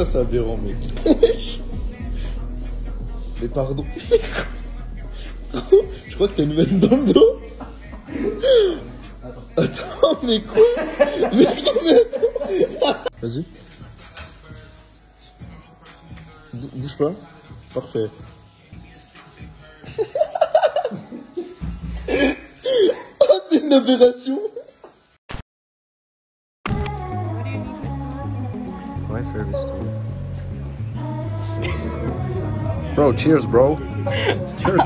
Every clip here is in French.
Ça, c'est aberrant, mec. Mais pardon. Je crois que t'as une veine dans le dos. Attends, mais quoi? Mais non, mais attends. Vas-y. Bouge pas. Parfait. Oh, c'est une aberration. My favorite story. Bro, cheers, bro. Cheers,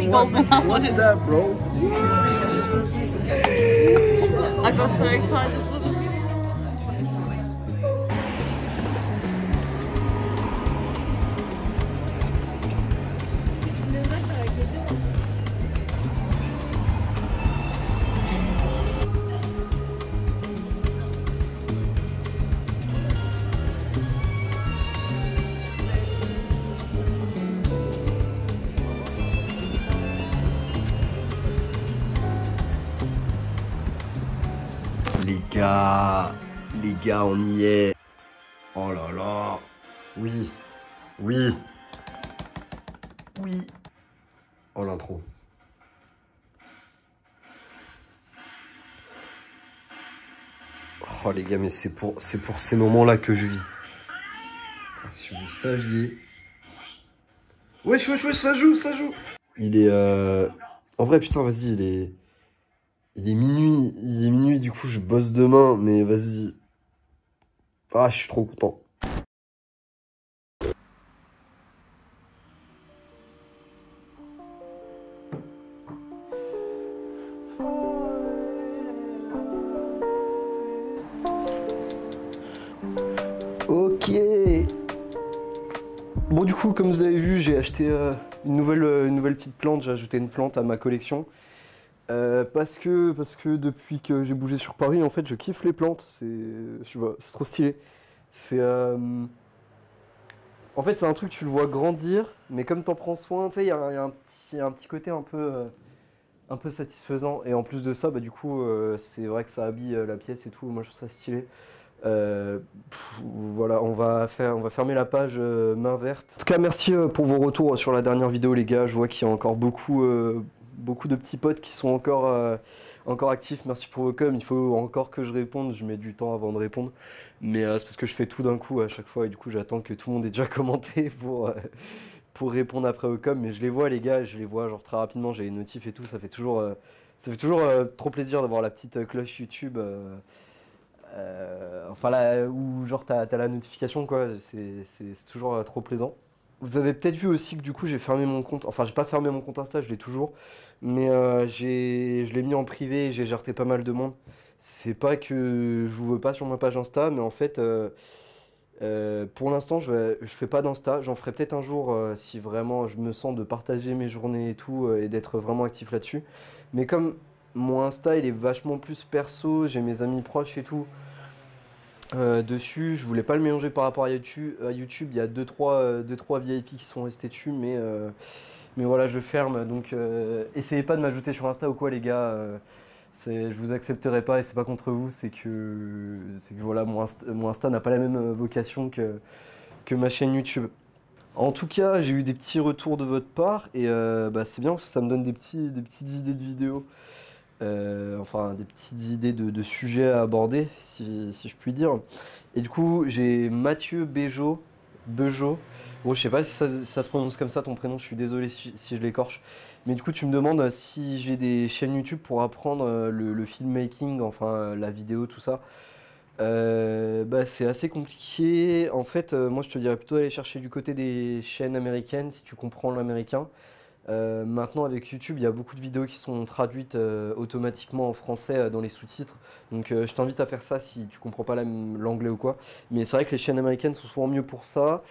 bro. What's that, bro? I got so excited. Les gars, on y est. Oh là là. Oui, oui, oui. Oh, l'intro. Oh les gars, mais c'est pour ces moments-là que je vis. Si vous saviez. Wesh, ça joue. Il est En vrai, putain, vas-y, il est minuit, du coup je bosse demain, mais vas-y. Ah, je suis trop content. Ok. Bon, du coup, comme vous avez vu, j'ai acheté une nouvelle petite plante. J'ai ajouté une plante à ma collection. Parce que depuis que j'ai bougé sur Paris, en fait, je kiffe les plantes. C'est trop stylé. C'est En fait, c'est un truc, tu le vois grandir, mais comme t'en prends soin, tu sais, il y a un petit côté un peu satisfaisant. Et en plus de ça, bah, du coup, c'est vrai que ça habille la pièce et tout. Moi, je trouve ça stylé. Voilà, on va fermer la page main verte. En tout cas, merci pour vos retours sur la dernière vidéo, les gars. Je vois qu'il y a encore beaucoup de petits potes qui sont encore actifs. Merci pour vos coms. Il faut encore que je réponde. Je mets du temps avant de répondre. Mais c'est parce que je fais tout d'un coup à chaque fois. Et du coup, j'attends que tout le monde ait déjà commenté pour répondre après aux coms. Mais je les vois, les gars. Je les vois genre très rapidement. J'ai les notifs et tout. Ça fait toujours trop plaisir d'avoir la petite cloche YouTube. Enfin là où genre t'as la notification quoi, c'est toujours trop plaisant. Vous avez peut-être vu aussi que du coup j'ai fermé mon compte, enfin j'ai pas fermé mon compte Insta, je l'ai toujours, mais je l'ai mis en privé et j'ai jarté pas mal de monde. C'est pas que je vous veux pas sur ma page Insta, mais en fait pour l'instant je fais pas d'Insta, j'en ferai peut-être un jour si vraiment je me sens de partager mes journées et tout et d'être vraiment actif là-dessus. Mais comme mon Insta il est vachement plus perso, j'ai mes amis proches et tout. Dessus, je voulais pas le mélanger par rapport à YouTube. Il y a 2-3 VIP qui sont restés dessus, mais voilà, je le ferme. Donc, essayez pas de m'ajouter sur Insta ou quoi, les gars. Je vous accepterai pas et c'est pas contre vous. C'est que voilà, mon Insta n'a pas la même vocation que ma chaîne YouTube. En tout cas, j'ai eu des petits retours de votre part et bah, c'est bien parce que ça me donne des petites idées de vidéos. Enfin des petites idées de sujets à aborder, si je puis dire. Et du coup, j'ai Mathieu Bejo. Bon, je sais pas si ça se prononce comme ça ton prénom, je suis désolé si je l'écorche. Mais du coup, tu me demandes si j'ai des chaînes YouTube pour apprendre le filmmaking, enfin la vidéo, tout ça. Bah, c'est assez compliqué. En fait, moi je te dirais plutôt aller chercher du côté des chaînes américaines si tu comprends l'américain. Maintenant avec YouTube, il y a beaucoup de vidéos qui sont traduites automatiquement en français dans les sous-titres. Donc je t'invite à faire ça si tu comprends pas l'anglais ou quoi. Mais c'est vrai que les chaînes américaines sont souvent mieux pour ça.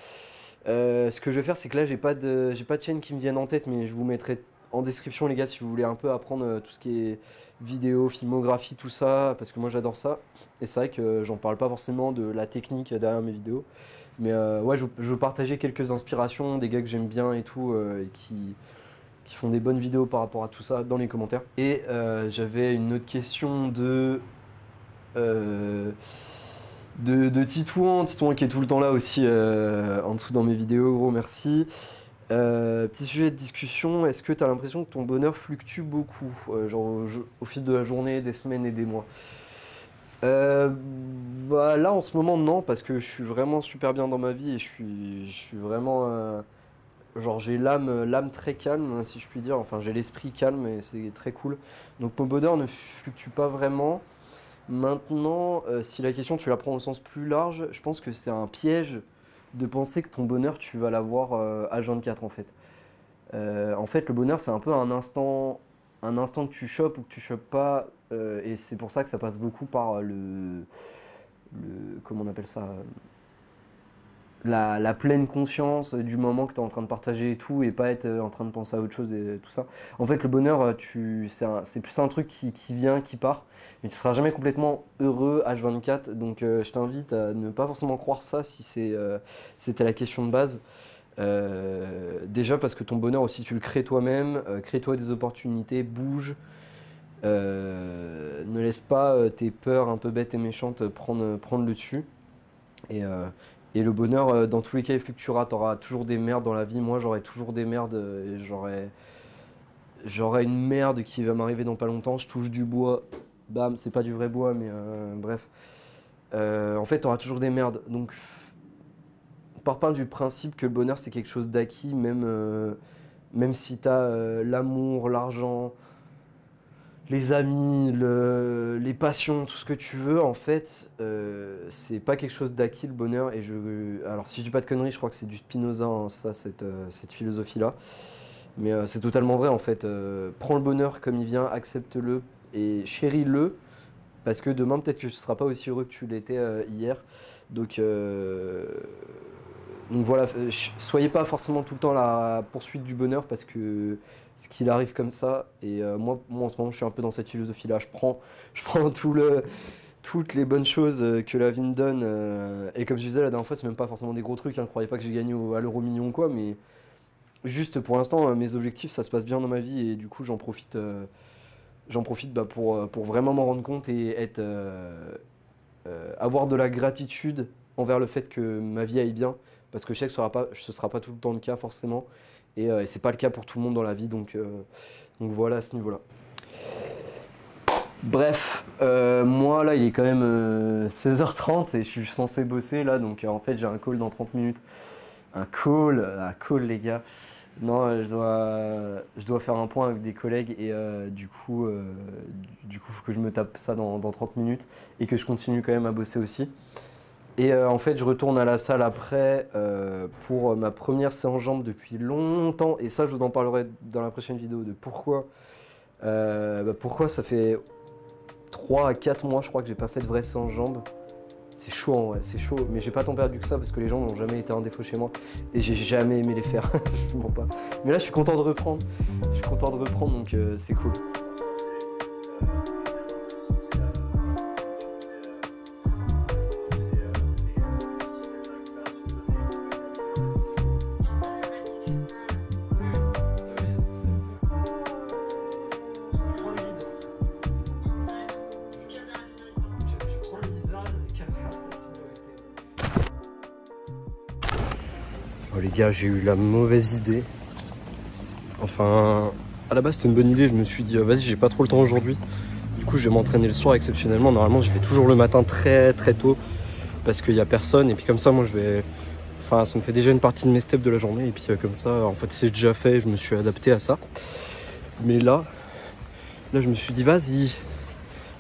Ce que je vais faire, c'est que là j'ai pas de chaîne qui me viennent en tête, mais je vous mettrai en description les gars si vous voulez un peu apprendre tout ce qui est vidéo, filmographie, tout ça, parce que moi j'adore ça. Et c'est vrai que j'en parle pas forcément de la technique derrière mes vidéos. Mais ouais, je veux partager quelques inspirations, des gars que j'aime bien et tout, et qui font des bonnes vidéos par rapport à tout ça dans les commentaires. Et j'avais une autre question de Titouan qui est tout le temps là aussi en dessous dans mes vidéos, gros merci. Petit sujet de discussion, est-ce que tu as l'impression que ton bonheur fluctue beaucoup, genre au fil de la journée, des semaines et des mois? Bah là en ce moment non, parce que je suis vraiment super bien dans ma vie et je suis vraiment genre j'ai l'âme très calme si je puis dire, enfin j'ai l'esprit calme et c'est très cool. Donc mon bonheur ne fluctue pas vraiment. Maintenant, si la question tu la prends au sens plus large, je pense que c'est un piège de penser que ton bonheur tu vas l'avoir H24 en fait. En fait le bonheur c'est un peu un instant que tu chopes ou que tu chopes pas, et c'est pour ça que ça passe beaucoup par comment on appelle ça, la pleine conscience du moment que tu es en train de partager et tout, et pas être en train de penser à autre chose et tout ça. En fait, le bonheur, c'est plus un truc qui vient, qui part, mais tu seras jamais complètement heureux H24. Donc, je t'invite à ne pas forcément croire ça si c'était la question de base. Déjà parce que ton bonheur aussi, tu le crées toi-même, crée-toi des opportunités, bouge. Ne laisse pas tes peurs un peu bêtes et méchantes prendre le dessus. Et le bonheur, dans tous les cas, il fluctuera. Tu auras toujours des merdes dans la vie. Moi, j'aurai toujours des merdes. Et j'aurai une merde qui va m'arriver dans pas longtemps. Je touche du bois. Bam, c'est pas du vrai bois, mais bref. En fait, tu auras toujours des merdes. Donc, pars pas du principe que le bonheur, c'est quelque chose d'acquis, même si tu as l'amour, l'argent, les amis, les passions, tout ce que tu veux, en fait, c'est pas quelque chose d'acquis le bonheur. Alors si je dis pas de conneries, je crois que c'est du Spinoza, hein, ça, cette philosophie-là. Mais c'est totalement vrai en fait. Prends le bonheur comme il vient, accepte-le et chéris-le, parce que demain peut-être que tu seras pas aussi heureux que tu l'étais hier. Donc voilà, soyez pas forcément tout le temps à la poursuite du bonheur parce que ce qu'il arrive comme ça. Et moi en ce moment je suis un peu dans cette philosophie-là. Je prends toutes les bonnes choses que la vie me donne. Et comme je disais la dernière fois, c'est même pas forcément des gros trucs. Hein. Croyez pas que j'ai gagné à l'euro million ou quoi, mais juste pour l'instant mes objectifs ça se passe bien dans ma vie et du coup j'en profite pour vraiment m'en rendre compte et avoir de la gratitude envers le fait que ma vie aille bien. Parce que je sais que ce sera pas tout le temps le cas forcément. Et c'est pas le cas pour tout le monde dans la vie. Donc voilà à ce niveau-là. Bref, moi là il est quand même 16h30 et je suis censé bosser là. Donc en fait j'ai un call dans 30 minutes. Un call les gars. Non, je dois faire un point avec des collègues et du coup faut que je me tape ça dans 30 minutes et que je continue quand même à bosser aussi. Et en fait, je retourne à la salle après pour ma première séance jambes depuis longtemps. Et ça, je vous en parlerai dans la prochaine vidéo de pourquoi ça fait 3 à 4 mois, je crois, que j'ai pas fait de vraie séance jambes. C'est chaud, en vrai, c'est chaud. Mais j'ai pas tant perdu que ça parce que les jambes n'ont jamais été un défaut chez moi. Et j'ai jamais aimé les faire, je vous mens pas. Mais là, je suis content de reprendre. Donc c'est cool. Oh les gars, j'ai eu la mauvaise idée. Enfin, à la base c'était une bonne idée, je me suis dit vas-y, j'ai pas trop le temps aujourd'hui. Du coup je vais m'entraîner le soir exceptionnellement. Normalement j'y vais toujours le matin très très tôt parce qu'il y a personne. Et puis comme ça moi ça me fait déjà une partie de mes steps de la journée. Et puis comme ça en fait c'est déjà fait, je me suis adapté à ça. Mais là je me suis dit vas-y,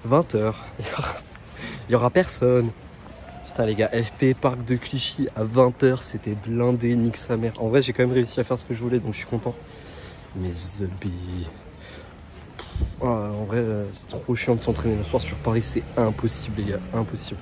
20h, il y aura personne. Putain les gars, FP Parc de Clichy à 20h, c'était blindé, nique sa mère. En vrai j'ai quand même réussi à faire ce que je voulais, donc je suis content. Mais zombies. En vrai c'est trop chiant de s'entraîner le soir sur Paris, c'est impossible les gars, impossible.